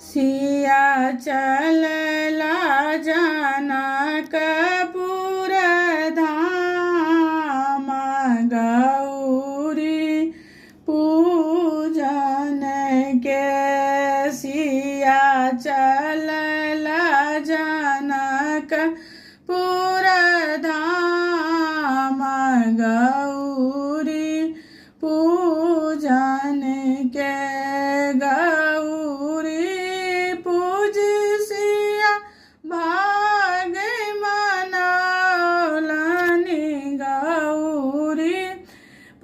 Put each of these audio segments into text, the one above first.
सिया चलला जनकपुर धाम गौरी पूजन के। सिया चलला जनकपुर धाम गौरी पूजन के। गौरी पूज सिया भाग मनौलनि। गौरी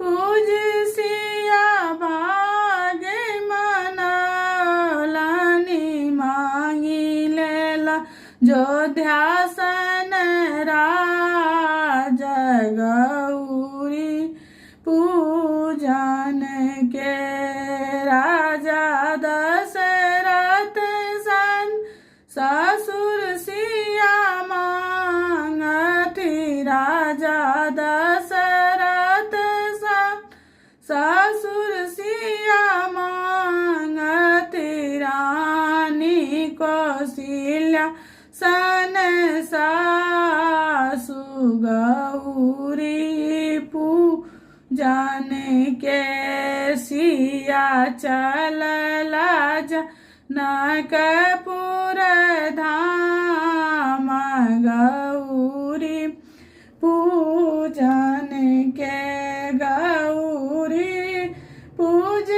पूज सिया भाग मनौलनि। मांगी लेला जोध्यासन राज गौरी पूजन के। राजा दशरथ सन ससुर सिया मांगथि। राजा दशरथ सन ससुर सिया मांगथि। रानी कौशल्या सन सासु गौरी पूजन के। सिया चलला जनकपुर धाम गौरी पूजन के। गौरी पूज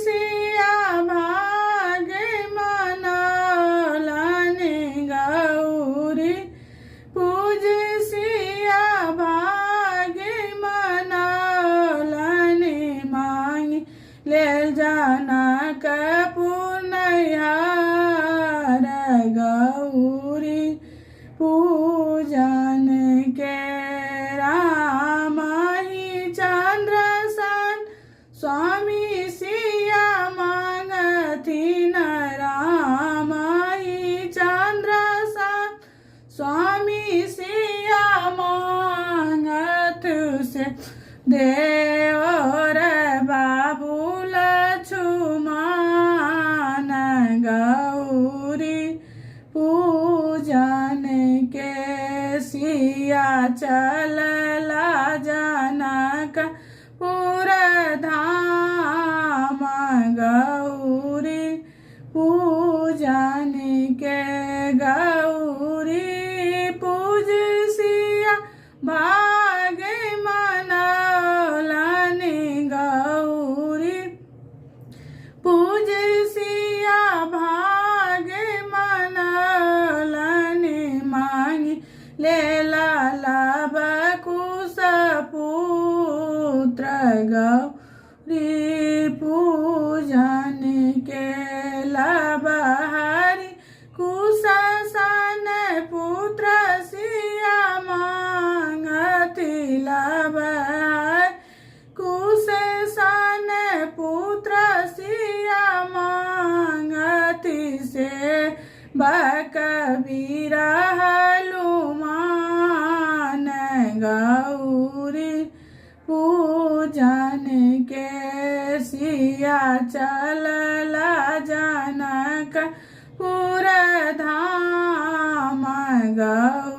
सिया भाग मनौलनि। गौरी पूज सिया भाग मनौलनि। मांगी लेल जनकपुर नैहर गौरी पूजन के। राम ही चंद्र सन स्वामी सिया मांगथिन। राम ही चंद्र सन स्वामी सिया मांगथ से। देवर बाबू लक्ष्मण गौरी पूजन के। सिया चलला जनकपुर धाम गौरी पूजन के। गौरी पूज सिया भाग मनौलनि। गौरी पूज सिया भाग मनौलनि। मांगी लेला लाभ कुश पुत्र गौरी पूजन के। लाभ हरि कुश सन पुत्र सिया मांगथि। लाभ कुश सन पुत्र सिया मांगथि। से बकबीर हनुमान गौरी पूजन के। सिया चलला जनकपुर धाम गौरी